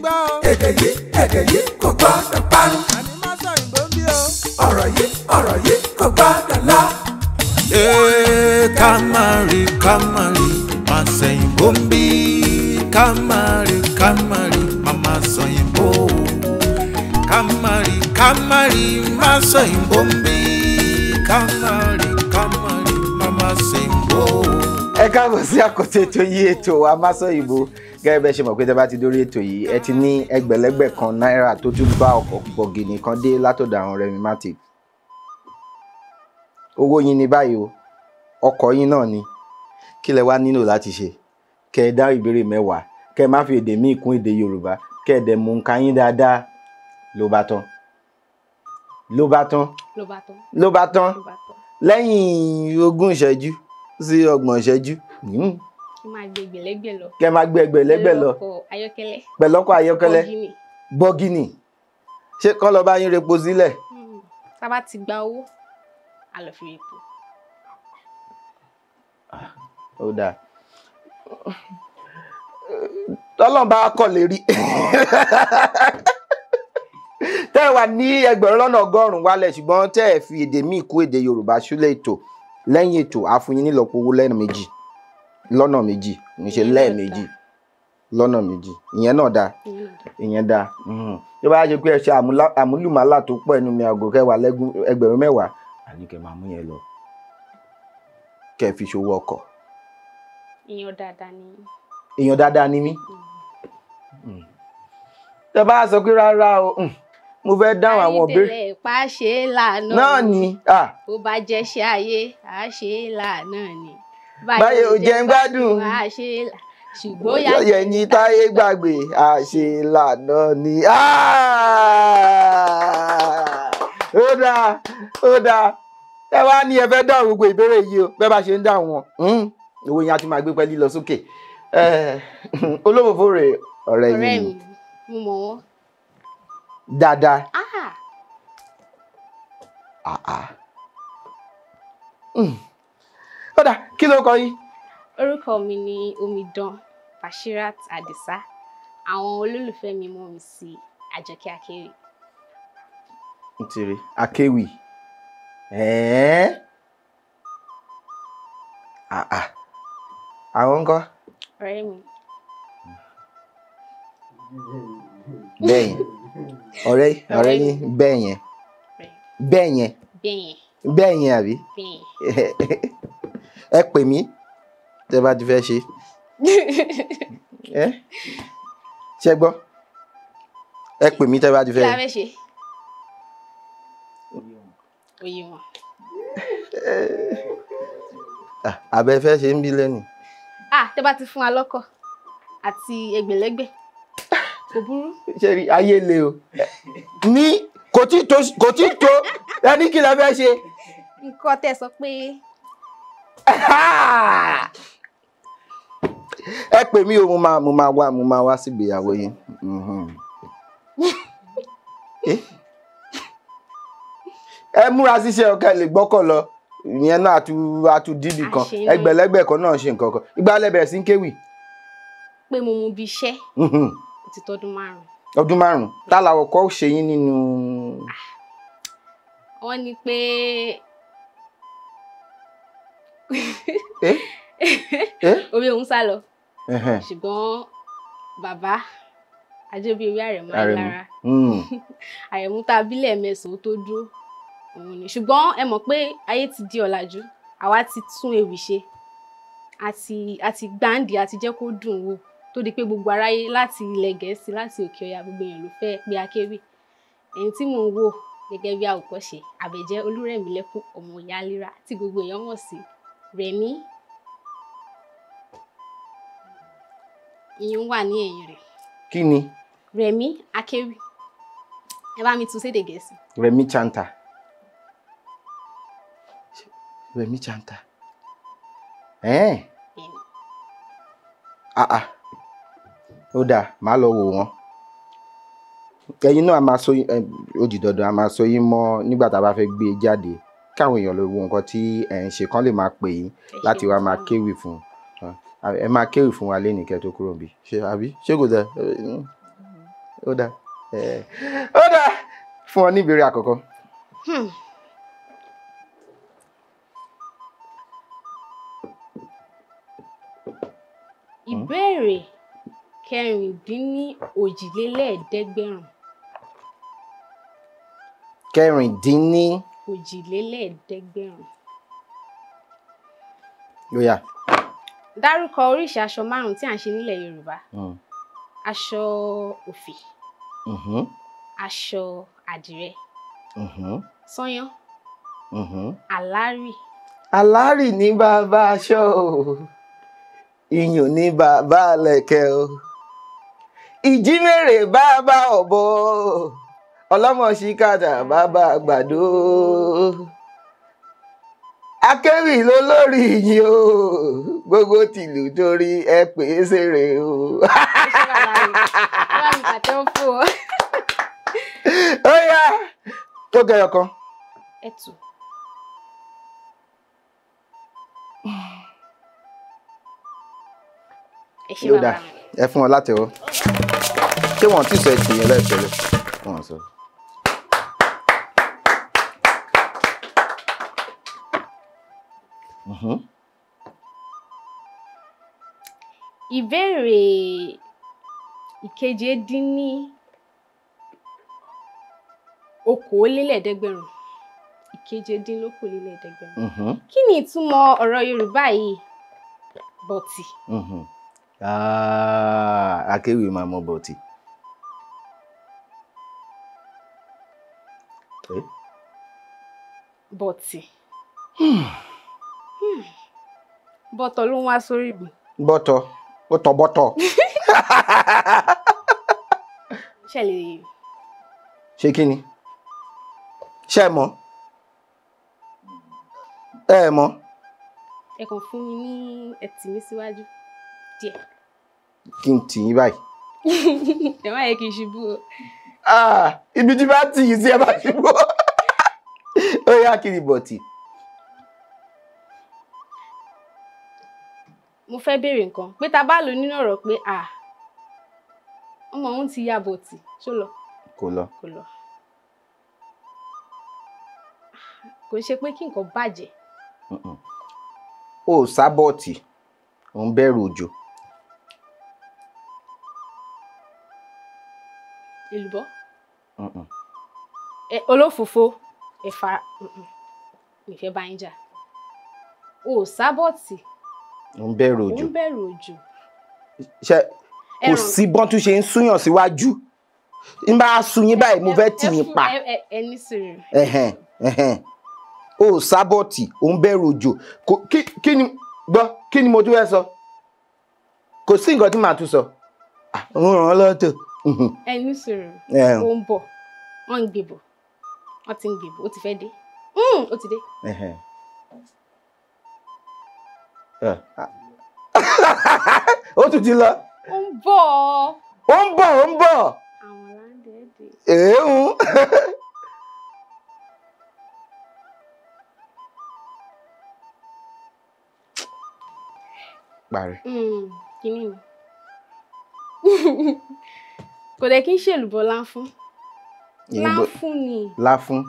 gbọ́ o. èdè yìí kò gbọ́dọ̀ parun. àní má sọ ìbò ń bí o. ọ̀rọ̀ yìí kò gbọ́dọ̀ lọ. Kamari, má sẹ́yìnbó ń bí. Kamari, mama sẹ́yìnbó. Kamari, má sẹ́yìnbó ń bí. Kamari, mama sẹ́yìnbó. Ẹ káàbọ̀ sí àkọ́tún ètò yìí, ètò Amáṣọ́yìnbó. Gẹ́gẹ́ bẹ́ẹ̀ ṣe mọ̀ pé tẹ́ bá ti dórí ètò yìí ẹ ti ní ẹgbẹ̀lẹ́gbẹ̀ kan náírà tó tún bá ọkọ̀ bọ̀gìnì kan dé látọ̀dọ̀ àwọn Remimatic. Owó yín ní báyìí o, ọkọ̀ yín náà ni. Kí lẹ wá nílò láti ṣe? Kẹ́ ẹ dá ìbéèrè 10, kẹ́ ẹ má fi èdè míì kún èdè Yorùbá, kẹ́ ẹ dẹ̀ mú nǹkan yín dáadáa. Ló bá tán. Lẹ́yìn 20 ìṣẹ́jú sí 30 ìṣẹ́jú. Kí máa gbé ẹgbẹ̀lẹ́gbẹ̀ lọ. Kẹ́ máa gbé ẹgbẹ̀lẹ́gbẹ̀ lọ. Pẹ̀lú ọkọ̀ ayọ́kẹ́lẹ́. Bọ́gìnì. Ṣé kán lọ bá yín repo sílẹ̀? Tá bá ti gba owó, a lọ fi repo. Ó dáa. Tọ́lọ́n bá kọ̀ lérí. Tẹ́ ẹ wà ní 1,100 wálẹ̀ ṣùgbọ́n tẹ́ ẹ fi èdè míì kún èdè Yorùbá ṣúlẹ̀ ètò. Lẹ́yìn ètò a fún yín nílọ́po owó lọ́nà méjì. Níṣe lẹ́ẹ̀mejì. Lọ́nà méjì. Ìyẹn náà dáa. Ìyẹn dáa. Bí bá ṣe pé ẹ ṣe àmúlùmálà tó pọ̀ ẹnu mi àgọ́ kẹwàá 10,000, àní kẹ́ máa mú yẹn lọ. Kẹ́ fi ṣòwò ọkọ̀. Èèyàn dáadáa ni mí. Tẹ́ bá sọ pé rárá o, mo fẹ́ dáhùn àwọn ìbéèrè. Àìtẹ̀lẹ̀ pa ṣe é lànà. Náà ni. Bó bá jẹ́ ṣe ayé, à ṣe é lànà ni. Báyé ò jẹ́ ń gbádùn. À ṣe é là. Ṣùgbọ́n yẹ ní táyé gbàgbé, à ṣe é lànà ni. Ó dáa. Ẹ wá ní ẹ fẹ́ dáhùn gbogbo ìbéèrè yìí o, bẹ́ẹ̀ bá ṣe ń dáhùn wọn. Owó yẹn á tún máa gbé pẹ́lí lọ sókè. Olófòfò rè ọ̀rẹ́ yìí. Ọ̀rẹ́ mi, mo mọ̀ wọ́n. Dáadáa. Kódà kí ló kọ yín? Orúkọ mi ni Omidan Bashirat Adisa. Àwọn olólùfẹ́ mi mọ̀ mí sí Àjọkẹ́ Akéwì. Ntìrì Akéwì. Àwọn ńkọ́? Ọ̀rẹ́ mi. Bẹ́ẹ̀yẹn. Ọ̀rẹ́ yín bẹ́ẹ̀yẹn. Bẹ́ẹ̀yẹn àbí? Ẹ pè mí tẹ́ bá ti fẹ́ ṣe. Ṣé gbọ́? Ẹ pè mí tẹ́ bá ti fẹ́. Kí la fẹ́ ṣe? Oyè wọn. Àbẹ fẹ́ ṣe ń bí lẹ́nu. Tẹ́ bá ti fún wa lọ́kọ̀ àti ẹgbẹ̀lẹ́gbẹ̀. Kò burú. Ṣé rí ayé le o? Ní kò tí tó ẹni kí la fẹ́ ṣe. Nǹkan tẹ́ sọ pé. Ẹ pè mí o, mo máa wá sí ìgbéyàwó yín. Ẹ múra ṣiṣẹ́ ọ̀kẹ́ lè gbọ́kọ̀ lọ. Ìyẹn náà àtú dídì kan. Ẹgbẹ̀lẹ́gbẹ̀ kan náà ṣe nǹkan kan. Ìgbà lẹ́bẹ̀ẹ́ sí ń kéwì. Pé mo mú bí iṣẹ́. Ó ti tọ́dún 5. Ọdún 5. Tálàwọ̀ kọ́ ṣe yín nínú. Wọ́n ní pé. Omi òun sá lọ. Ṣùgbọ́n bàbá Ajébí orí Àrẹ̀mú lára. Àrẹ̀mú tá a bílẹ̀ mẹ́sàn-án tó dúró. Òun ni. Ṣùgbọ́n ẹ mọ̀ pé ayé ti di ọ̀làjú. Àwa ti tún ewì ṣe. Àti gbáǹdì àti jẹ́ kó dùn wò. Tó di pé gbogbo aráyé láti ilẹ̀ Gẹ̀ẹ́sì láti òkè ọya gbogbo èèyàn ló fẹ́ pé Akéwì. Ẹni tí mò ń wò gẹ́gẹ́ bí àwòkọ́ṣe Àbẹ̀jẹ́ Olúrẹ̀mílẹ́kún ọmọ ìyá Lírà tí gbogbo èèyàn mọ̀ sí Rẹ̀mí. Ìyún wà ní ẹ̀yìn rẹ̀. Kí ni? Rẹ̀mí Akéwì. Ẹ bá mi tún sédè Gẹ̀ẹ́sì. Rẹ̀mí Chanta. Rẹ̀mí Chanta. Ó dáa, màá lọ wò wọ́n. Ẹ̀yin náà a máa sọ ó di dandan a máa sọ yín mọ́ nígbà tá a bá fẹ́ gbé e jáde. Káwọn èèyàn lè wo nǹkan tí ẹ̀ ń ṣe kán lè máa pè yín láti wá máa kéwì fún ẹ máa kéwì fún wa lẹ́nìí kẹ́ tó kúrò bí ṣe àbí ṣé kò dẹ ó dá fún ọ ní ìbéèrè àkọ́kọ́. Ìbéèrè kẹrìndínlójìlélẹ́ẹ̀ẹ́dẹ́gbẹ̀rún. Òjìlélẹ́ẹ̀ẹ́dẹ́gbẹ̀rún. Yóyà. Dárúkọ oríṣi aṣọ 5 tí à ń ṣe nílẹ̀ Yorùbá. Aṣọ òfì. Aṣọ àdìrẹ. Sányán. Àlárì. Àlárì ní bàbá aṣọ o, iyùn ní bàbá lẹ̀kẹ̀ o, ìjímèrè bàbá ọ̀bọ, ọlọ́mọ ṣìkàtà bàbá àgbàdo, akéwì ló lórí yìí o, gbogbo tìlù torí ẹ pè é ṣeré o. Ó yá tó kẹyọ kan. Ẹ̀tù. Yóò dá ẹ fún ọ látẹ̀wọ́. Ṣé wọ́n ti sọ ẹ̀tù yẹn lẹ́ẹ̀tẹ̀lẹ̀? Wọ́n sọ. Ìbéèrè ìkejedínlókòólélẹ́ẹ̀ẹ́dẹ́gbẹ̀rún. Ìkejedínlókòólélẹ́ẹ̀ẹ́dẹ́gbẹ̀rún. Kí ni ìtumọ̀ ọ̀rọ̀ Yorùbá yìí? Bọ̀tì. Akéwì máa mọ bọ̀tì. Bọ̀tì. Bọ̀tọ̀ ló ń wá sórí mi. Bọ́tọ̀. Bọ́tọ̀. Ṣẹlẹ̀. Ṣé kí ni? Ṣé mọ̀? Ẹ mọ̀? Ẹ kàn fún mi ní ẹtì mi síwájú díẹ̀. Kí n tì yín báyìí. Ẹ má yẹ kí n ṣubú o. Ibi tí bá tì yín sí ẹ bá ṣubú. Ó yá kí ni bọ̀tì? Mo fẹ́ béèrè nǹkan pé ta bá lò nínú ọ̀rọ̀ pé ọmọ òun ti ya bọ̀tì ṣó lọ? Kò lọ. Kò lọ. Kò ṣe pé kí nǹkan bàjẹ́. Ó sábọ̀tì, ò ń bẹ̀rù òjò. Èlùbọ́. Olófòfó ẹ̀fà ìfẹ́ bá ń jà. Ó sábọ̀tì. Ó ń bẹ̀rù òjò. Ó ń bẹ̀rù òjò. Ṣé kò sí bọ́n tún ṣe ń súyàn síwájú? N bá sun yín báyìí mo fẹ́ tì yín pa. Ẹ ní sùúrù. Ó sábọ̀tì, ó ń bẹ̀rù òjò. Kí ni mo tún fẹ́ sọ? Kò sí nǹkan tí màá tún sọ. Ó ràn án lọ́tọ̀. Ẹ ní sùúrù. Ó ń bọ̀. Wọ́n ń gbé bọ̀. Wọ́n ti ń gbé bọ̀. Ó ti fẹ́ dé. Ó ti dé. Ó tún ti lọ. Ó ń bọ̀. Ó ń bọ̀. Àwọn láńdẹ̀ẹ́dẹ̀. Parí. Kíní ni. Kò dẹ̀ kí n ṣèlùbọ́ láfún. Láfún ni. Láfún.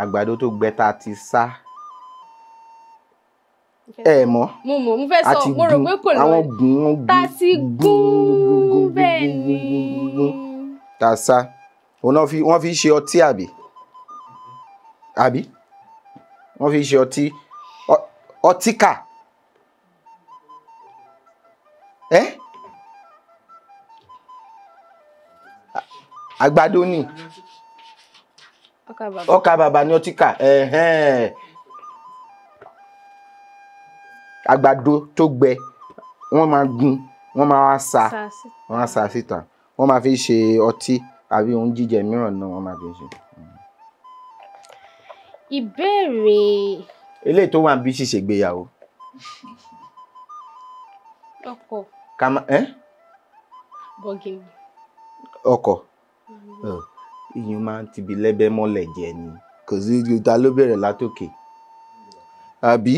Àgbàdo tó gbẹ tá ti sá. Ẹ mọ̀. Mo fẹ́ sọ mo rò pé kò lọ. Àwọn gùn. Tá ti gún bẹ́ẹ̀ ni. Tá sá. Wọ́n fi ṣe ọtí àbí? Wọ́n fi ṣe ọtí kà. Àgbàdo ni. Ọkà bàbà ni ọtí kà. Àgbàdo tó gbẹ wọ́n máa gún, wọ́n máa wá sá, wọ́n á sá síta, wọ́n máa fi ṣe ọtí àbí ohun jíjẹ mìíràn náà wọ́n máa fi ṣe. Ìbéèrè. Eléyìí tó wà bí ṣíṣègbéyàwó. Ọkọ. Bọ̀gìnì. Ọkọ. Ìyún máa ń tibi lẹ́bẹ́ mọ́lẹ̀ jẹ ni. Kò sí ta ló bẹ̀rẹ̀ látòkè. Àbí?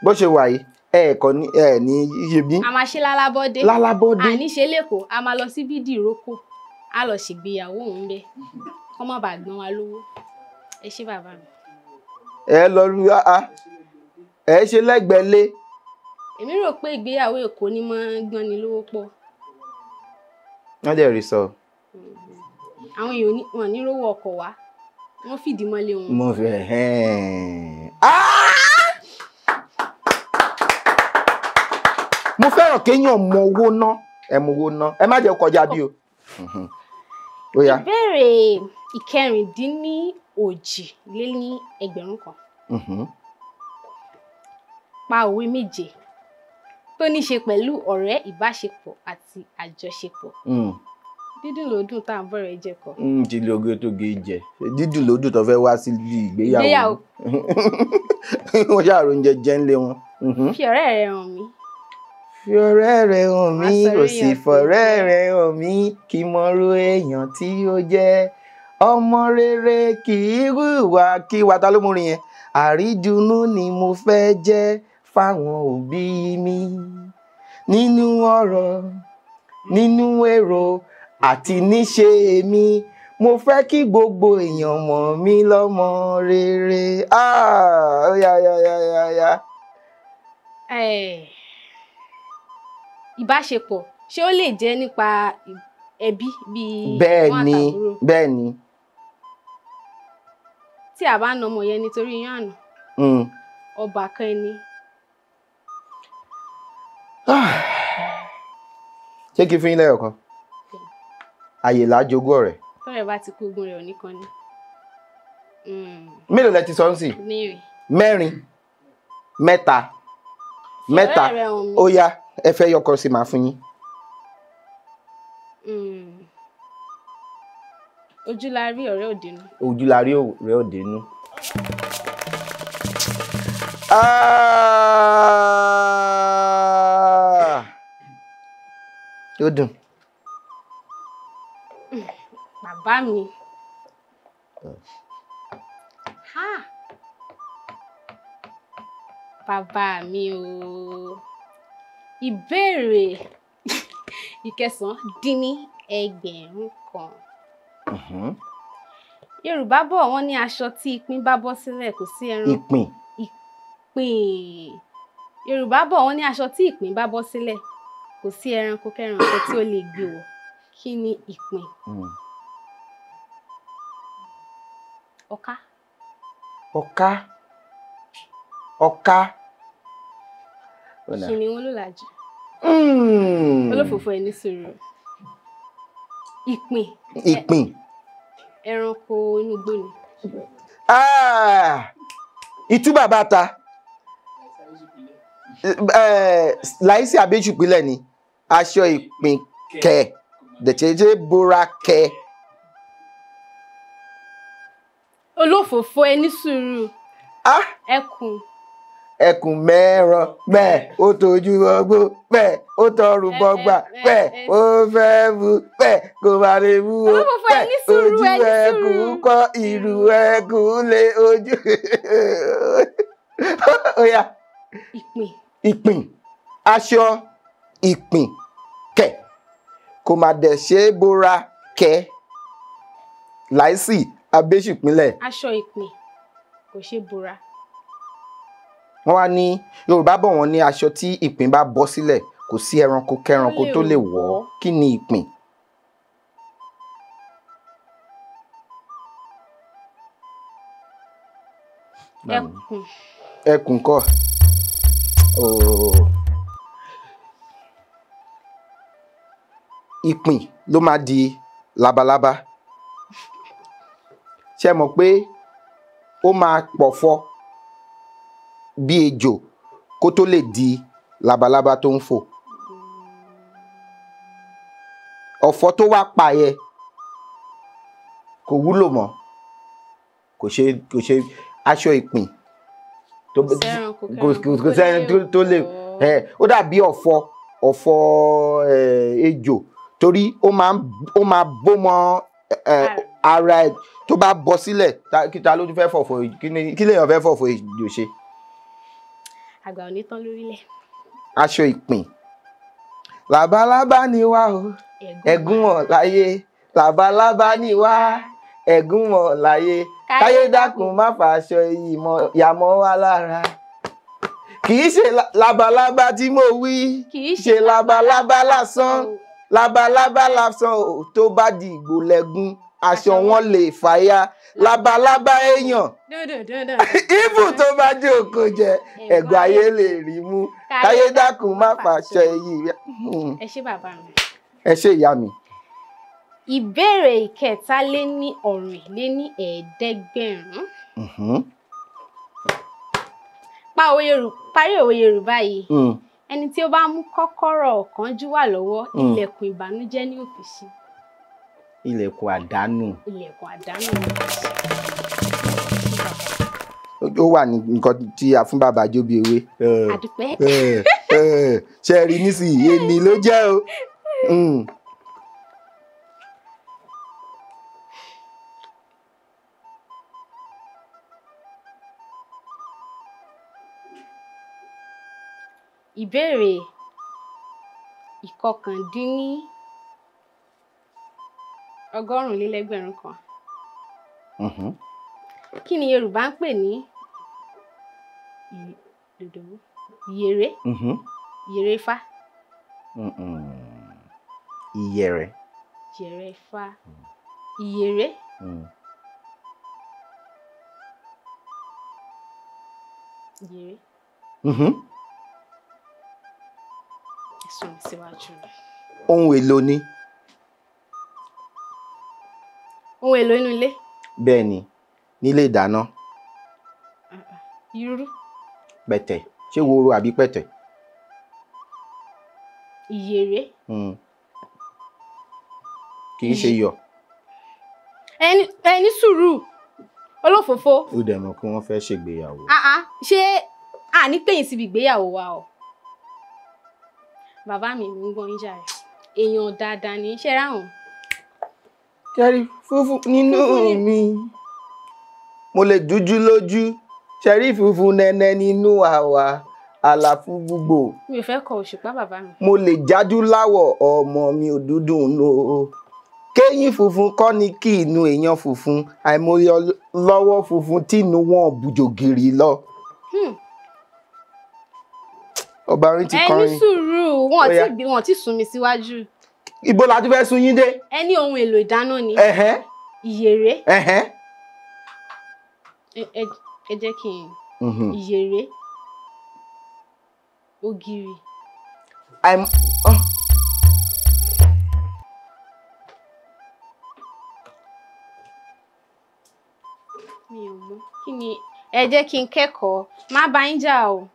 bó ṣe wà yìí ẹ̀ẹ̀kan ní ní iye bí. a máa ṣe lálábọ́dé àní ṣe lẹ́kọ̀ọ́ a máa lọ sí bídìí ìrókò a lọ ṣègbéyàwó òun bẹ́ẹ̀ kọ́ má bàa gbọ́n wa lówó ẹ ṣé bàbá mi. ẹ lọ rí ẹ ṣe lẹ́gbẹ̀ẹ́ lé. èmi rò pé ìgbéyàwó èkó ni mo ń gbọ́n ni lówó pọ̀. wọ́n dẹ̀ rí sọ. àwọn èèyàn wọn ní rówó ọkọ̀ wá wọ́n fìdí mọ́lé wọn. mo fẹ́ mo fẹ́ràn kéèyàn mọ owó ná ẹ mọ owó ná ẹ má jẹ́ kọjá bí o. ó yá. ìbéèrè ìkẹrìndínlójì lé ní ẹgbẹ̀rún kan. Pa òwe méje tó ní ṣe pẹ̀lú ọ̀rẹ́ ìbáṣepọ̀ àti àjọṣepọ̀. dídùn lòdùn tá à ń bọ̀rọ̀ ẹ jẹ kọ. ti lè oge tó ge jẹ dídùn lòdùn tó fẹ́ wá sí ìgbéyàwó wọ́n ṣàrò oúnjẹ jẹ́ ń lé wọn. fi ọ̀rẹ́ rẹ hàn mí. fi ọ̀rẹ́ rẹ hàn mí kò sì fọ̀rẹ́ rẹ hàn mí kí mo rú èèyàn tí ó jẹ́ ọmọ rere kì í hùwà kí wa ta ló mú rin yẹn àrídùnnú ni mo fẹ́ jẹ́ fáwọn òbí mi nínú ọ̀rọ̀ nínú èrò àti níṣe mi mo fẹ́ kí gbogbo èèyàn mọ̀ mí lọ́mọ rere. Ó yá. Ìbáṣepọ̀ ṣé ó lè jẹ́ nípa ẹbí bíi wọn àtàbúrò? Bẹ́ẹ̀ ni. Tí a bá ń ọmọ yẹn nítorí yán àná ọba kan ẹni. Ṣé kí n fún yín lẹ́yọ̀ kan? Àyè là á jogún ọ̀rẹ́. Tọ́rẹ̀ bá ti kú ogun rẹ̀ ò ní kan ni. Mélòó lẹ ti sọ ń sìn? Mẹ́rin. Mẹ́ta. Ó yá ẹ fẹ́ yọkọ sí màá fún yín. Ojú la rí ọ̀rẹ́ òdenu. Ojú la rí ọ̀rẹ́ òdenu. Ó dùn. Bàbá mi. Bàbá mi o. Ìbéèrè ìkẹsàn-án-dín-ní-ẹgbẹ̀rún kan. Yorùbá bọ̀ wọ́n ní aṣọ tí ìpín bá bọ́ sílẹ̀ kò sí ẹran. Ìpín. Yorùbá bọ̀ wọ́n ní aṣọ tí ìpín bá bọ́ sílẹ̀ kò sí ẹranko kẹranko tí ó lè gbé wọ̀. Kí ni ìpín? Ọká. Kìnìún ló làjú. Olófòfò ẹni sùúrù. Ìpín. Ẹranko inú igbó ni. Ìtú bàbá ta. Láìsí àbẹ́jùpínlẹ̀ ni. Aṣọ ìpín kẹ̀. Dẹ̀tẹ̀jẹ̀ bóra kẹ̀. Olófòfò ẹni sùúrù. Ẹkùn. Ẹkùn mẹ́ràn bẹ́ẹ̀ ó tójú ọgbó bẹ́ẹ̀ ó tọrùn bọ́gbà bẹ́ẹ̀ ó fẹ́ bu bẹ́ẹ̀ kò bá lè bu o bẹ́ẹ̀ ojú ẹkùn kọ́ ìrù ẹkùn lé ojú. Ó yá. Ìpín. Aṣọ ìpín kẹ̀ kò má dẹ̀ ṣe é bóra kẹ̀ láìsí abéṣùpínlẹ̀. Aṣọ ìpín kò ṣe é bóra. Wọ́n wá ní Yorùbá bọ̀ wọ́n ní aṣọ tí ìpín bá bọ́ sílẹ̀ kò sí ẹranko kẹranko tó lè wọ̀ ọ́. Kí ni ìpín? Ẹkùn. Ẹkùn kọ́. Ìpín ló máa di labalábá. Ṣé mọ̀ pé ó máa pọ̀fọ́ bí ejò kó tó lè di labalábá tó ń fò. Ọ̀fọ̀ tó wá pa yẹ kò wúlò mọ́. Kò ṣe aṣọ ìpín kò sẹ́ni tó lè ó dàbí ọ̀fọ̀ ejò torí ó máa bó mọ́ ara ẹ̀ tó bá bọ́ sílẹ̀ kí ta ló fẹ́ fọ̀fọ̀ kí lèèyàn fẹ́ fọ̀fọ̀ ejò ṣe. àgbà ò ní tán lórílẹ̀. Aṣọ ìpín. Labalábá ni wá o, ẹ̀gún ọ̀ láyé. Labalábá ni wá, ẹ̀gún ọ̀ láyé. Káyé dákun má fàṣọ iyì yàmọ́ wá lára. Kì í ṣe labalábá tí mo wí, kì í ṣe labalábá lásán. Labalábá lásán ò tó bá di ìgbò lẹ́gún, aṣọ wọn lè fàya. Labalábá èèyàn, ibù tó bá jẹ́ òkò jẹ, ẹ̀gbọ́n ayé lè rí mú. Káyé dákun má fàṣọ iyì. Ẹ ṣé bàbá mi. Ẹ ṣé ìyá mi. Ìbéèrè ìkẹta lé ní ọ̀rìn lé ní ẹ̀ẹ́dẹ́gbẹ̀rún. Parí òwe Yorùbá yìí. Ẹni tí ó bá mú kọ́kọ́rọ́ ọ̀kánjúwà lọ́wọ́, ilẹ̀kùn ìbànújẹ́ ní òfì sí. Ilẹ̀kùn àdánù. Ilẹ̀kùn àdánù ní òfì sí. Ó wà ní nǹkan tí a fún bàbá Jóbi ewé. Àdúpẹ́. Ṣe rí nísìnyí, èmi ló jẹ́ o. Ìbéèrè ìkọkàndínlọ́gọ́rùn-ún-lé-lẹ́gbẹ̀rún kan. Kí ni Yorùbá ń pè ní ìyèré? Ìyèré Ifá. Ìyẹ̀rẹ̀. Ìyèré Ifá. Ìyèré. Ìyèré. Ẹ̀sùn síwájú. Ohun èlò ni. Ohun èlò inú ilé. Bẹ́ẹ̀ ni, nílé ìdáná. Irú. Pẹ̀tẹ̀. Ṣé woro àbí pẹ̀tẹ̀? Ìyèré. Kì í ṣe iyọ̀. Ẹni sùúrù olófòfó. Ó dẹ̀ mọ̀ kí wọ́n fẹ́ ṣègbéyàwó. Ṣé a ní pèyìn síbi ìgbéyàwó wa o? Bàbá mi ń gbọ́ yín jàre. Èèyàn dáadáa ní iṣẹ́ ráhùn. Ṣẹ́rí funfun nínú mi. Mo lè dúdú lójú. Ṣẹ́rí funfun nẹ́nẹ́ nínú àwa. Àlàfo gbogbo. Mi ò fẹ́ kọ òṣùpá bàbá mi. Mo lè jájú láwọ̀ ọmọ mi ò dúdú nù o. Kéyìn funfun kọ́ ni kí inú èèyàn funfun. Àìmọye lọ́wọ́ funfun tí inú wọn bùjògìrì lọ. Ọba orin ti kọrin. Ẹni sùúrù wọn ti sún mi síwájú. Ibo la tún fẹ́ sún yín dé? Ẹni ohun èlò ìdáná ni. Ìyèré. Ẹ jẹ́ kí n. Ìyèré. Ògìrì. Mi ò mọ̀. Kí ni ẹ jẹ́ kí n kẹ́kọ̀ọ́. Má bá yín jà o.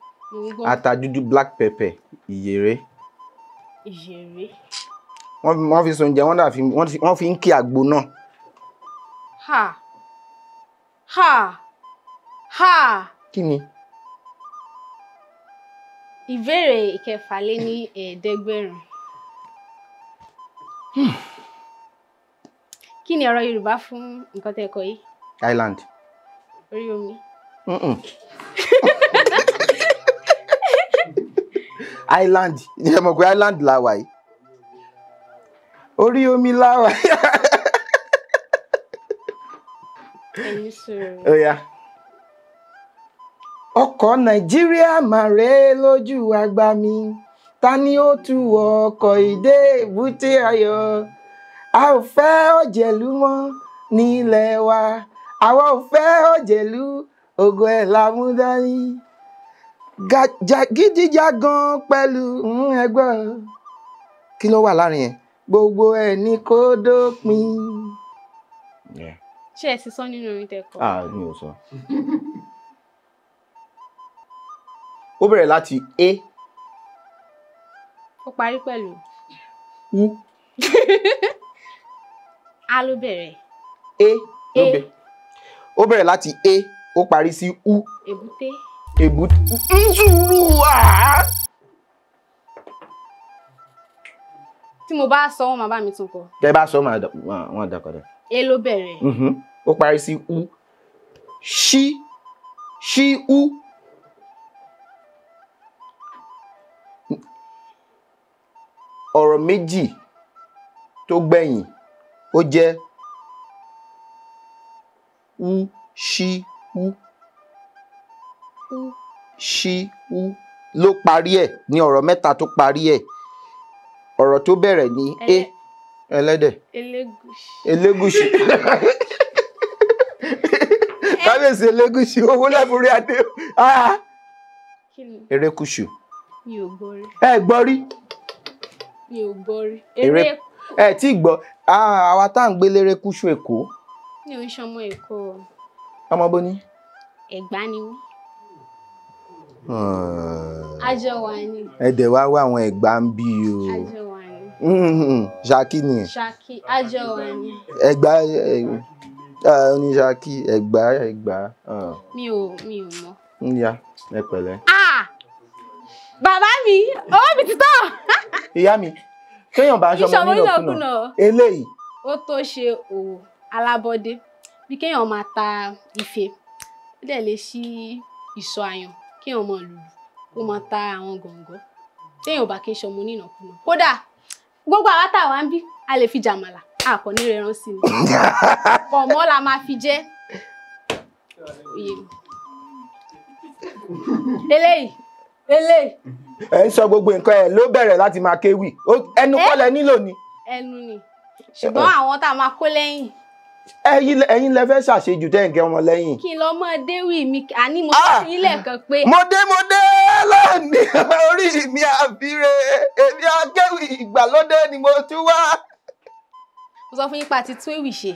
Ata dúdú black pepper. Ìyèré. Ìyèré. Wọ́n fi sóúnjẹ, wọ́n fi ń kí àgbo náà. Kí ni? Ìbéèrè ìkẹfà lé ní ẹ̀ẹ́dẹ́gbẹ̀rún. Kí ni ọ̀rọ̀ Yorùbá fún nǹkan tẹ́ kọ yìí? Island. Orí omi. Island. Ẹ mọ̀ pé Island la wà yìí. Orí omi la wà yìí. Ẹni sọ̀rọ̀. Ó yá. Ọkọ̀ Nàìjíríà máa rèé lójú àgbà mi. Ta ni ó tu ọkọ̀ ìdè èbúté ayọ̀? A ò fẹ́ òjèlú mọ́ nílẹ̀ wa. Àwa ò fẹ́ òjèlú, ògo ẹ̀ la mú dání. Gídíjàgan pẹ̀lú ẹgbẹ́. Kí ló wà láàrin yẹn? Gbogbo ẹ̀ ní kó dópin. Ṣé ẹ ti sọ nínú orin tẹ́ kọ? Mi ò sọ. Ó bẹ̀rẹ̀ láti A. Ó parí pẹ̀lú U. A ló bẹ̀rẹ̀. Ó bẹ̀rẹ̀ láti A. Ó parí sí U. Èbúté. Èbúté. Nsúrù wá. Tí mo bá sọ wọn máa bá mi tún kọ. Tẹ́ bá sọ wọn àdàkọ̀dà. A ló bẹ̀rẹ̀. Ó parí sí U. Ṣí U. ọ̀rọ̀ méjì tó gbẹ̀yìn ó jẹ́ u ṣí u ṣí u ló parí ẹ̀ ní ọ̀rọ̀ mẹ́ta tó parí ẹ̀ ọ̀rọ̀ tó bẹ̀rẹ̀ ní ẹlẹ́dẹ̀ Elégùṣì kábíyèsí Elégùṣì owó lẹ́bùrí adé Erékùṣù. mi ò gbọ́ rí. ẹ gbọ́ rí. mi ò gbọ́ rí. ẹ tí gbọ́ àwa tá à ń gbé l'Erékùṣù Èkó. mi ò ń ṣọmọ Èkó. ọmọ bó ní. Ẹ̀gbá ni mí. àjọ wà ní. ẹ̀dẹ̀ wá wá àwọn Ẹ̀gbá ń bí o. àjọ wà ní. Ṣakí ni. Ṣakí àjọ wà ní. Ẹ̀gbá ní Ṣakí Ẹ̀gbá. mi ò mọ̀. ń ya ẹ pẹ̀lẹ́. bàbá mi owó mi ti tán. ìyá mi kéèyàn bá ń ṣọmọ nínàkúnà eléyìí. ó tó ṣe òwò alábọ́dé bí kéèyàn máa ta ife ó dẹ̀ lè ṣí ìsọ̀ àyàn kéèyàn máa lùlù ó máa ta àwọn gọ̀ǹgọ̀ téèyàn bá kí ń ṣọmọ nínàkúnà kódà gbogbo àwa tá a wá ń bí a lè fi jàmàlà àkọ́ ní rẹran sí ni pọ̀mọ́ la máa fi jẹ eléyìí. ẹ ń sọ gbogbo nǹkan ẹ ló bẹ̀rẹ̀ láti máa kéwì ẹnu kọ́lẹ̀ nílò ni. ẹnu ni ṣùgbọ́n àwọn tá a máa kó lẹ́yìn. ẹ̀yin lẹ fẹ́ ṣàṣejù tẹ́ ǹkẹ́ ọmọ lẹ́yìn. kí n lọ mọ déwì mi àní mo sọ nílẹ̀ kan pé. mo dé lónìí orí mi àbíre èmi akéwì ìgbàlódé ni mo tún wá. mo sọ fún yín pa ti tún ewì ṣe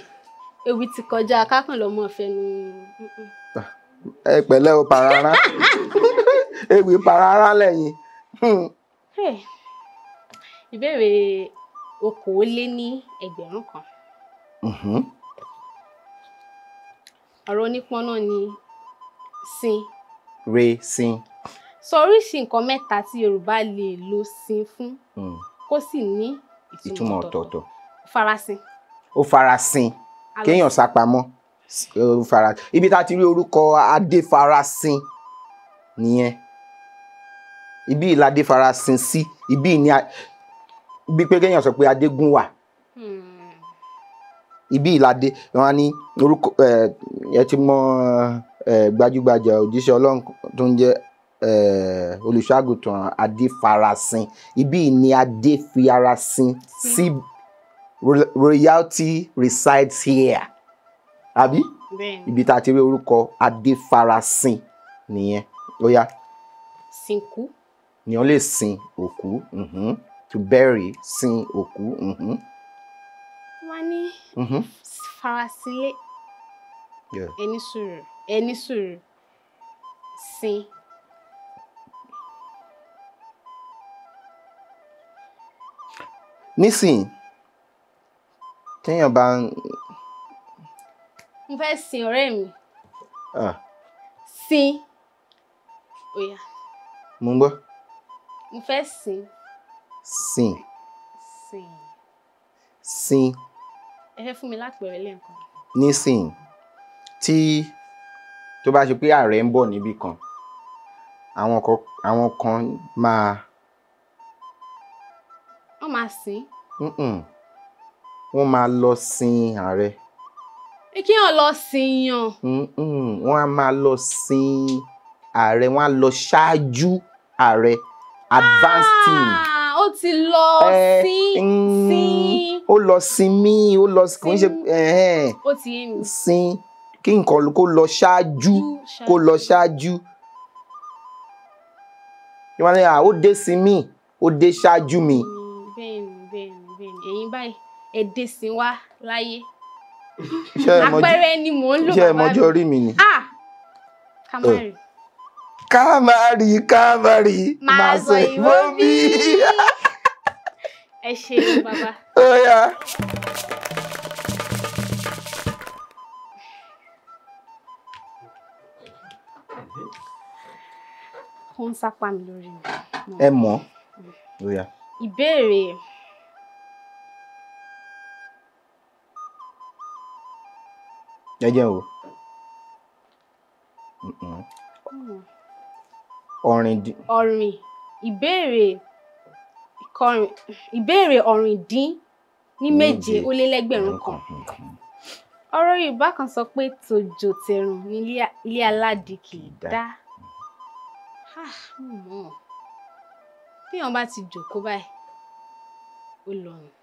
ewì ti kọjá kákan lọmọ fẹnu. ẹ pẹ̀lẹ́ o parara ewì parara lẹ́yìn. ìbéèrè 2,000 kan. ọ̀rọ̀ onípọ́n náà ni sin. re sin. sọ oríṣi nǹkan mẹ́ta tí Yorùbá lè lo sin fún kó sì ní ìtumọ̀ ọ̀tọ̀ọ̀tọ̀. Farasin. Ó farasin kéèyàn sápamọ́ ibi tá a ti rí orúkọ Adéfarasin nìyẹn ibi ìlàdé farasin sí ibi ní bí pé kéèyàn sọ pé Adégún wà ibi ìlàdé wọn ní orúkọ ẹ ti mọ gbajúgbajà òjíṣẹ́ Ọlọ́run tó ń jẹ́ olùṣọ́àgùntàn Adéfarasin ibi ní Adéfarasin sí royalty resides here àbí ibi tá a ti rí orúkọ Adéfarasin nìyẹn ó yá. Sìnkú. ni wọ́n lè sin òkú to bury sin òkú. wọ́n ní farasílẹ̀ ẹni sùúrù sin. nísìnyí téèyàn bá ń. mo fẹ́ sin ọ̀rẹ́ mi. sin. ó yá. mo ń gbọ́. mo fẹ́ sin. sin. sin. sin. ẹ fẹ́ fún mi lápẹẹrẹ lẹ́ẹ̀kan. nísìnyí tí tó bá ṣe pé ààrẹ ń bọ̀ níbì kan àwọn kan máa. wọ́n máa sin. wọ́n máa lọ sin ààrẹ. kí wọ́n lọ sin yan. wọ́n á máa lọ sin ààrẹ wọ́n á lọ ṣáájú ààrẹ advance team. ó ti lọ sin. ó lọ sinmi ó lọ kò ń ṣe. ó ti yé mi. sin kí nǹkan kó lọ ṣáájú kó lọ ṣáájú. ìwọ́n ní ó dé sinmi ó dé ṣáájú mi. bẹ́ẹ̀ni ẹ̀yin báyìí èdè sin wá láyé àpẹẹrẹ ni mò ń lò bàbá mi. ṣé ẹ mọjọ́ orí mi ni. kámárì máa sọ ìwọ bí. ẹ ṣe bàbá. ó yá. ó ń sápá mi lórí mi. ẹ mọ̀ ó yá. ìbéèrè. jẹ́jẹ́ o. ọ̀rìn. ìbéèrè ìbéèrè ọ̀rìndín ní méje ó lé lẹ́gbẹ̀rún kan. Ọ̀rọ̀ Yorùbá kan sọ pé tòjò tẹ̀rùn ní ilé aládìí kì í dá. Bí wọ́n bá ti jókòó báyìí ó lọ́rùn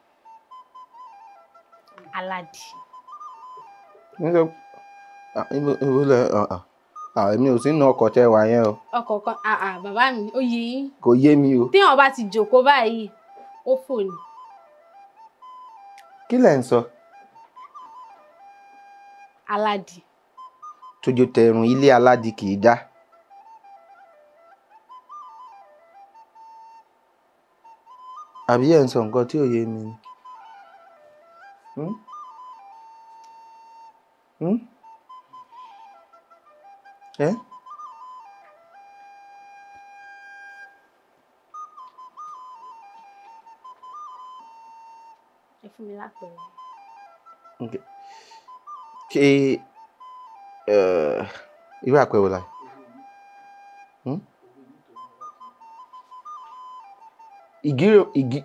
aládìí. Èmi ò sí nínú ọkọ̀ tẹ́ wà yẹn o. Ọkọ̀ kan bàbá mi ó yé yín. Kò yé mi o. Tí wọ́n bá ti jókòó báyìí ó fò ní. Kí lẹ̀ ń sọ? Aládìí. Tòjò tẹ̀rùn ilé aládìí kì í dá. Àbí ẹ̀ ń sọ nǹkan tí ò yé mi ni? Ẹ fún mi lápẹẹrẹ. Ṣé irú àpẹẹrẹ wo la?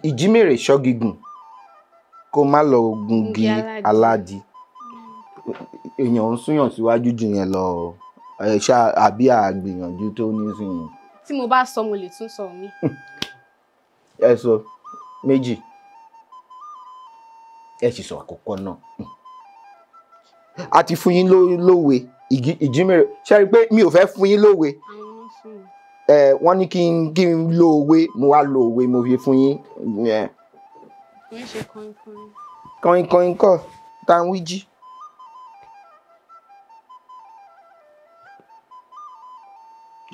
Ìjímèrè ṣọ́gígùn kó má lọ gungi aládìí. Èèyàn ń súnyàn síwájú jù yẹn lọ àbí àgbìyànjú tó ní sìn. Tí mo bá sọ mo lè tún sọ mí. Ẹ sọ méjì. Ẹ sì sọ àkọ́kọ́ náà. A ti fún yín lówe ìjímèrè. Ṣé rí pé mi ò fẹ́ fún yín lówe. Wọ́n ní kí n lo òwe, mo wá lo òwe mo fi fún yín. Wọ́n ṣe kọ́ńkọ́ń. Kọ́ńkọ́ń kọ́ tá ń wí jí.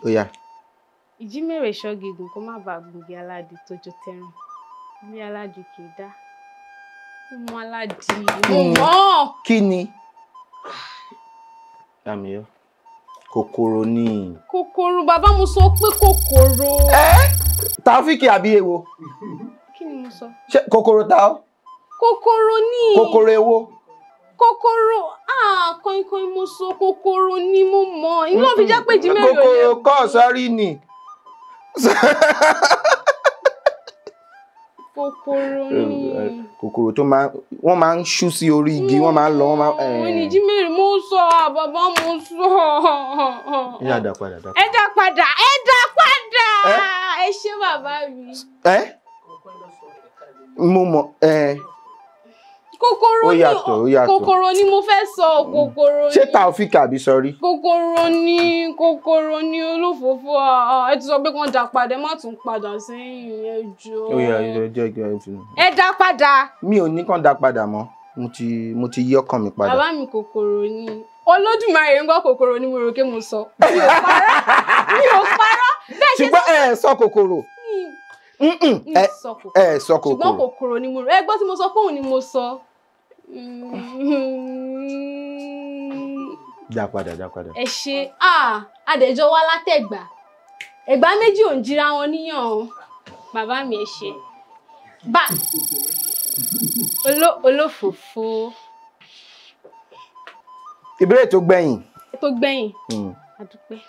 Ó yá. Ìjímèrè ṣọ́gígùn kó má bàa gungi aládìí tòjò tẹ̀rùn ilé aládìí kì í dá. Mo mọ aládìí. Mo mọ̀. Kí ni? Àmì kòkòrò ni. Kòkòrò bàbá mo sọ pé kòkòrò. Taofiki àbí èwo? Kí ni mo sọ? Ṣé kòkòrò ta ọ́? Kòkòrò ni. Kòkòrò èwo? Kòkòrò kọ́ńkọ́ń mo sọ kòkòrò ni mo mọ̀. Iná fi jẹ́ pé Ìjímèrè ò lè. Kòkòrò kọ́ sọ́rí ni. Kòkòrò ni. Kòkòrò tó wọ́n máa ń ṣú sí orí igi, wọ́n máa ń lọ, wọ́n máa. Ìjímèrè mo sọ bàbá mo sọ. Ẹ dá padà. Ẹ dá padà. Ẹ ṣé bàbá mi. Mo mọ̀ kòkòrò ni kòkòrò ni mo fẹ́ sọ kòkòrò ni. Ṣé Taofiki àbí sọrí? Kòkòrò ni olófòófó ẹ ti sọ pé kàn dá padà ẹ má tún padà sẹ́yìn ẹ jọ̀ọ́. Ó yá jẹ́ kí ẹ fi. Ẹ dá padà. Mi ò ní kàn dá padà mọ́, mo ti yí ọkàn mi padà. Bàbá mi kòkòrò ni. Olódùmarè ń gbọ́ kòkòrò ni mo rò pé mo sọ. Mi ò parọ́. Ṣùgbọ́n ẹ sọ kòkòrò. Ẹ sọ kòkòrò. Ṣùgbọ́n kòkòrò ni mo rò. Ẹ gbọ́ tí mo sọ pé òun ni mo sọ. Dá padà. Ẹ ṣe adẹjọ wá látẹ̀gbà. Ẹ̀gbá méjì ò ń jira wọn níyàn o. Bàbá mi ẹ ṣe. Olófòófó. Ìbéèrè tó gbẹ̀yìn. A dúpẹ́.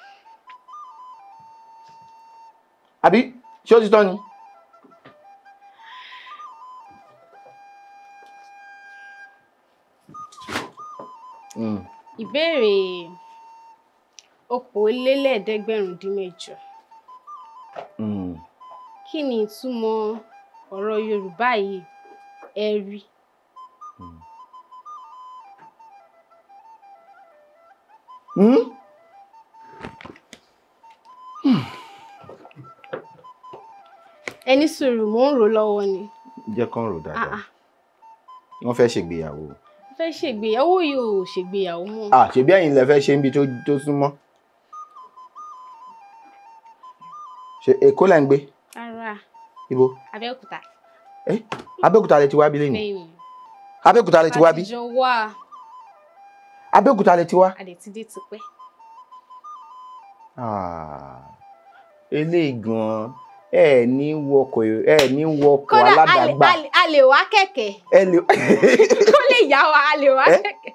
Àbí ṣé ó ti tán ni? Ìbéèrè okòólélẹ́ẹ̀ẹ́dẹ́gbẹ̀rúndínmẹ́jọ. Kí ni ìtumọ̀ ọ̀rọ̀ Yorùbá yìí ẹ̀rí? Ẹni sùúrù mò ń rò lọ́wọ́ ni. Jẹ́ kán rò dáadáa. Wọ́n fẹ́ ṣègbéyàwó. Fẹ́ ṣègbéyàwó yìí ò ṣègbéyàwó mọ́. Ṣebí ẹ̀yin lẹ fẹ́ ṣe níbi tó súnmọ́. Ṣé Èkó lẹ ń gbé? Rárá. Ibo? Abẹ́òkúta. Abẹ́òkúta lẹ ti wá bí lẹ́yìn? Abẹ́òkúta lẹ ti wá bí? Àtijọ́ wà. Abẹ́òkúta lẹ ti wá? A lè ti dé tipẹ́. Eléyìí gan-an ẹ ní wọkọ̀ aládàgbà. Kódà a lè wá kẹ̀kẹ́. Kó lè yá wa a lè wá kẹ̀kẹ́.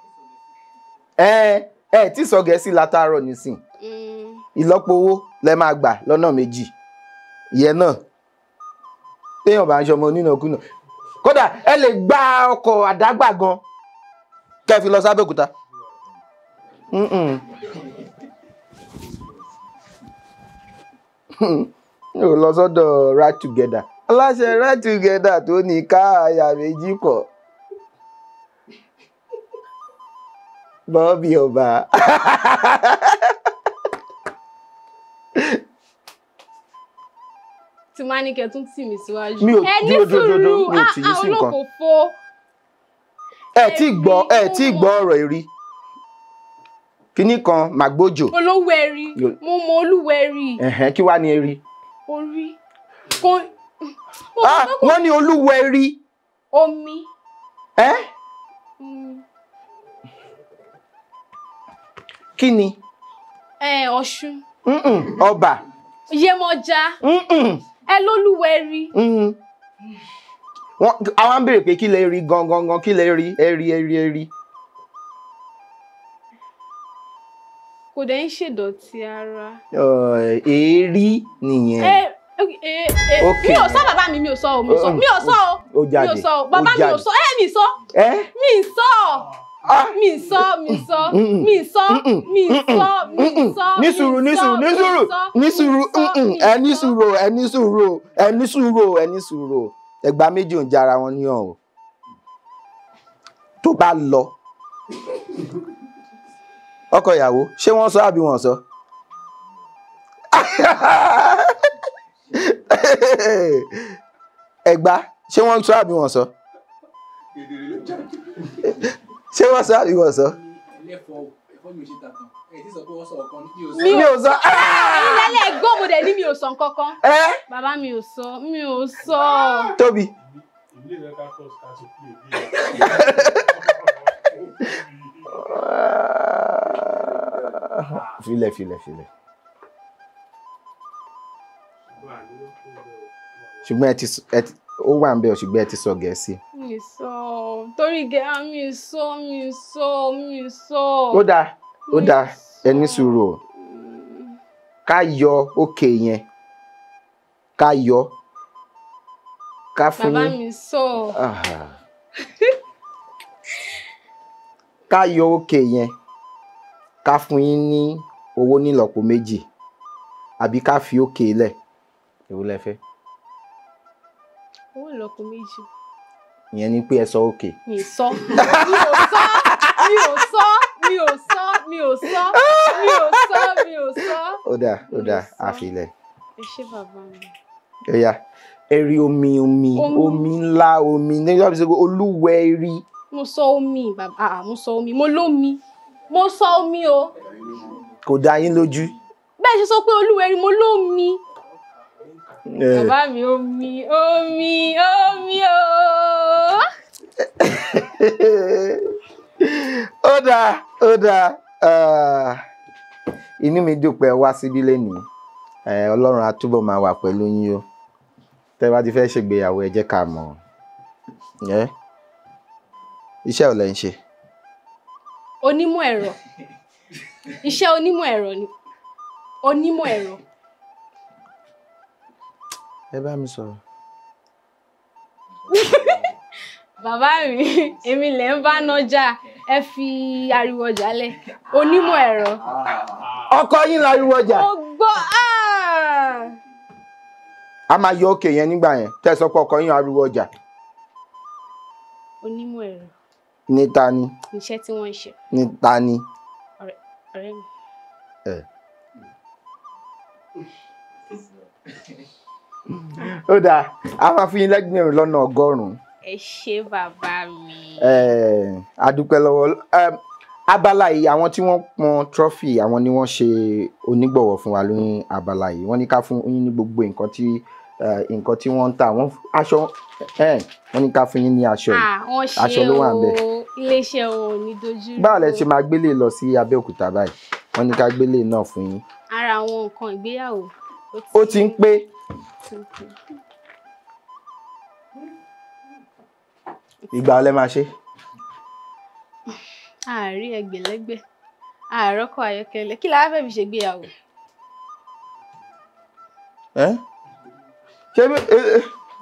Ẹ tí sọ Gẹ̀ẹ́sì látàárọ̀ nísìn. Ìlọ́po owó lẹ máa gbà lọ́nà méjì. Ìyẹn náà téèyàn bá ń ṣọmọ onínàkúnà kódà ẹ lè gba ọkọ̀ àdágbà gan kẹ́ fi lọ sábẹ́òkúta. yóò lọ sọ́dọ̀ right together aláṣẹ right together tó ní ká àyà méjì kọ̀ bọ́ọ̀bì ọba. tí máa ní kẹ́ tún tì mí síwájú. mi ò dúró mi ò tì yín sí nǹkan. olókòfó. ẹ tí gbọ́ ọ̀rọ̀ èrí kíní kan màgbójò. olówó ẹ̀rí mo mọ olúwo ẹ̀rí. kí wàá ní ẹ̀rí. orí. wọ́n ní olúwo ẹ̀rí. omi. kí ni. ọ̀ṣun. ọba. Yemọja. ẹ lólúwo ẹ̀rí. àwọn ń béèrè pé kí lè rí gangan kí lè rí ẹ̀rí. kò dẹ̀ ń ṣèdọ̀tí ara. èérí nìyẹn. mi ò sọ bàbá mi ò sọ o mi ò sọ o bàbá mi ò sọ mi sọ ní sùúrù ẹgbàá méjì ò ń jára wọn ní ọ̀hún tó bá lọ ọkọ ìyàwó ṣé wọ́n sọ àbí wọ́n sọ. ẹgbàá ṣé wọ́n sọ àbí wọ́n sọ. ṣé wọ́n sọ àbí wọ́n sọ. mi ò sọ. ilẹ̀ ẹ̀gbọ́n mo dẹ̀ ní mi ò sọ nǹkankan. bàbá mi ò sọ. Tóbi. filẹ̀. ṣùgbọ́n ó wà ń bẹ̀ ọ́ ṣùgbọ́n ẹ ti sọ Gẹ̀ẹ́sì. mi sọ torí mi sọ. ó dáa ẹ ní sùúrù o ká yọ òkè yẹn ká yọ ká fún yín. bàbá mi sọ. ká yọ òkè yẹn ká fún yín ní owó nílọ́po méjì àbí ká fi òkè lẹ̀ èwo lẹ fẹ́. owó ìlọ́po méjì. ìyẹn ni pé ẹ sọ òkè. mi ò sọ ó dáa àfilẹ̀. ẹ ṣé bàbá mi. ó yá ẹ rí omi ńlá omi nígbà tí olúwẹ̀ rí. mo sọ omi bàbá mo sọ omi mo lómi mo sọ omi o. kò dá yín lójú. bẹ́ẹ̀ ṣe sọ pé olúwẹ̀ rí mo lómi. bàbá mi omi o. ó dáa inú mi dùn pé wá síbí lénìí Ọlọ́run á túbọ̀ máa wà pẹ̀lú yín o tẹ́ bá ti fẹ́ ṣègbéyàwó ẹ jẹ́ ká mọ̀ iṣẹ́ ò lẹ́ ń ṣe. onímọ̀ ẹ̀rọ iṣẹ́ onímọ̀ ẹ̀rọ ni onímọ̀ ẹ̀rọ. ẹ bá mi sọ̀rọ̀. bàbá mi èmi lè ń bá nájà ẹ fi ariwo ọjà lẹ̀ onímọ̀ ẹ̀rọ. ọkọ yín láriwo ọjà. ó gbọ́ a máa yọ òkè yẹn nígbà yẹn tẹ́ sọ pé ọkọ yín ariwo ọjà. onímọ̀ ẹ̀rọ. ní ta ni. iṣẹ́ tí wọ́n ń ṣe. ní ta ni. ọ̀rẹ́ mi. ó dáa a máa fún yín lẹ́gbẹ̀rún lọ́nà ọgọ́rùn-ún. ẹ ṣé bàbá mi. a dúpẹ́ lọ́wọ́ abala yìí àwọn tí wọ́n pọn trọ́fì àwọn ni wọ́n ṣe onígbọ̀wọ́ fún wa lórí abala yìí wọ́n ní ká fún yín ní gbogbo nǹkan tí wọ́n ń tà wọ́n aṣọ wọ́n ní ká fún yín ní aṣọ yìí aṣọ ló wà ń bẹ̀. iléeṣẹ́ wọn ò ní dojú rú. báwo lẹ ṣe máa gbélé lọ sí Abẹ́òkúta báyìí wọ́n ní ká gbélé náà fún yín. ara àwọn nǹkan ìgbéyàwó. ó ti ń pé. ìgbà ọlẹ́ máa ṣe. àárí ẹgbẹ̀lẹ́gbẹ̀ àárọ́kọ̀ ayọ́kẹ́lẹ́ kí la fẹ́ fi ṣègbéyàwó. ṣé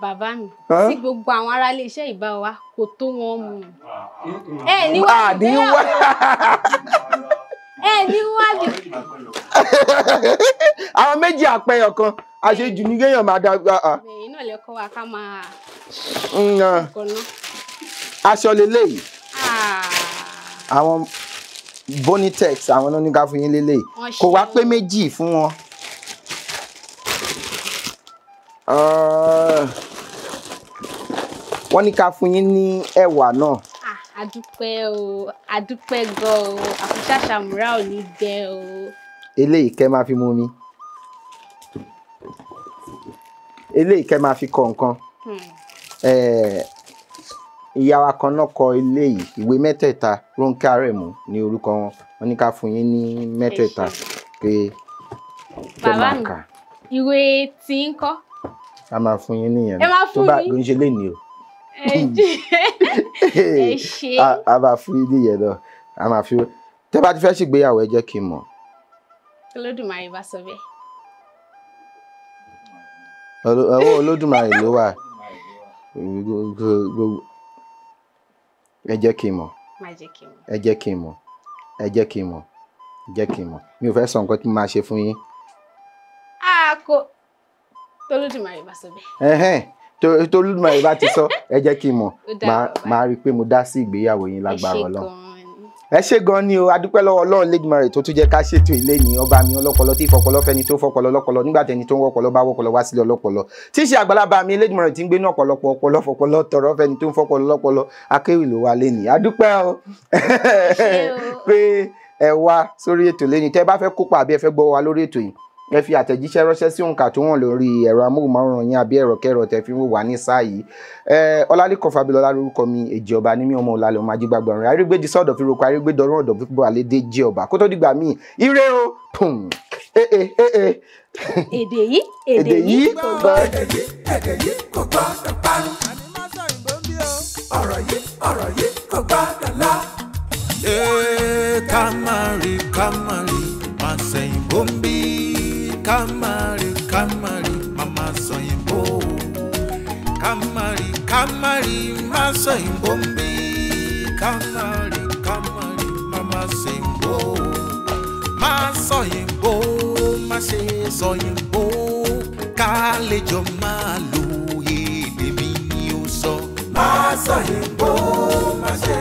bàbá mi tí gbogbo àwọn ará ilé iṣẹ́ ìbá wa kò tó wọn mu. Ẹ ní wá bí àwọn méjì àpẹyọ kan àṣejù ní kéèyàn máa dá. Ẹ̀yin náà lè kọ́ wa ká máa aṣọ lélẹ́yìí àwọn Bonitex àwọn náà ní ká fún yín lélẹ́yìí kò wá pé méjì fún wọn. Wọ́n ní ká fún yín ní ẹ̀wà náà. Adúpẹ́ o, adúpẹ́ gan o, àfiṣàṣà múra ò ní gbẹ o. Eléyìí kẹ́ máa fi mú mi. Eléyìí kẹ́ máa fi kọ nǹkan. Ìyá wa kan náà kọ eléyìí ìwé mẹ́tẹ̀ẹ̀ta Rónkẹ́ Àrẹ̀mú ní orúkọ wọn. Wọ́n ní ká fún yín ní mẹ́tẹ̀ẹ̀ta pé kẹ́ máa kà. Ìwé tí ń kọ́. A máa fún yín nìyẹn. Ẹ máa fún mi. Tó bá ló ń ṣe lénìí o. Ẹ ṣe. A máa fún yín nìyẹn náà. A máa fi tẹ́ bá ti fẹ́ ṣègbéyàwó ẹ jẹ́ kí n mọ̀. Olódùmarè bá sọ bẹ́ẹ̀. Ọwọ́ Olódùmarè ló wà. Ẹ jẹ́ kí n mọ̀. Ẹ jẹ́ kí n mọ̀. Ẹ jẹ́ kí n mọ̀. Jẹ́ kí n mọ̀. Mi ò fẹ́ sọ nǹkan tí mo máa ṣe fún yín. Olódùmarè bá sọ bẹ́ẹ̀. Olódùmarè bá ti sọ ẹ jẹ́ kí n mọ̀. Máa rí i pé mo dá sí ìgbéyàwó yín lágbára Ọlọ́run. Ẹ ṣé gan ni o, adúpẹ́ lọ́wọ́ Ọlọ́run Lédùmarè tó tún jẹ́ ká ṣètò ilé ní ọba mi ọlọ́pọlọ tí ìfọpọlọ fẹ́ni tó fọpọlọ lọ́pọlọ nígbà tẹni tó ń wọ́pọlọ bá wọ́pọlọ wá sílẹ̀ ọlọ́pọlọ tí í ṣe àgbàlagbà mi Lédùmarè tí ń gbé ní ọ̀pọ̀lọpọ̀ ọpọlọ fọpọlọ tọrọ fẹ́ni tó ń fọpọlọ lọ́pọlọ akéwì ló wà lẹ́nìí. Adúpẹ́ o pé ẹ wá sórí ètò lẹ́nìí tẹ́ bá fẹ́ kópa àbí ẹ fẹ́ gbọ́ wa lórí ètò yìí ẹ fi àtẹ̀jíṣẹ́ ránṣẹ́ sí òǹkà tó wọ̀n lórí ẹ̀rọ amóhùnmáwòrán yín àbí ẹ̀rọ kẹrọ tẹ́ fi ń wò wá ní sáà yìí. Ọlálékan Fábílọ́lá lórúkọ mi, èjì ọba ní mí ọmọ ọ̀làlẹ̀ ọmọ ajígbàgbọ̀n rẹ̀ arígbèjì sọ́ọ̀dọ̀ fi roko arígbèdọ̀ ọ̀rọ̀ ọ̀dọ̀ fífọ́ àlédè jẹ́ ọba kó tó dìgbà míì ire o pùm èdè yìí kò gbọ́dọ̀ parun. ọ̀rọ̀ yìí kò gbọ́dọ̀ lọ. Kamari máa sẹ́yìn bóńbí. Kamari mama sọyìnbó. Kamari máa sọyìn bóńbí. Kamari mama sọyìnbó. Máa sọyìnbó má ṣe sọyìnbó. Kálejò máa lo èdè mi ni ó sọ. Máa sọyìnbó má ṣe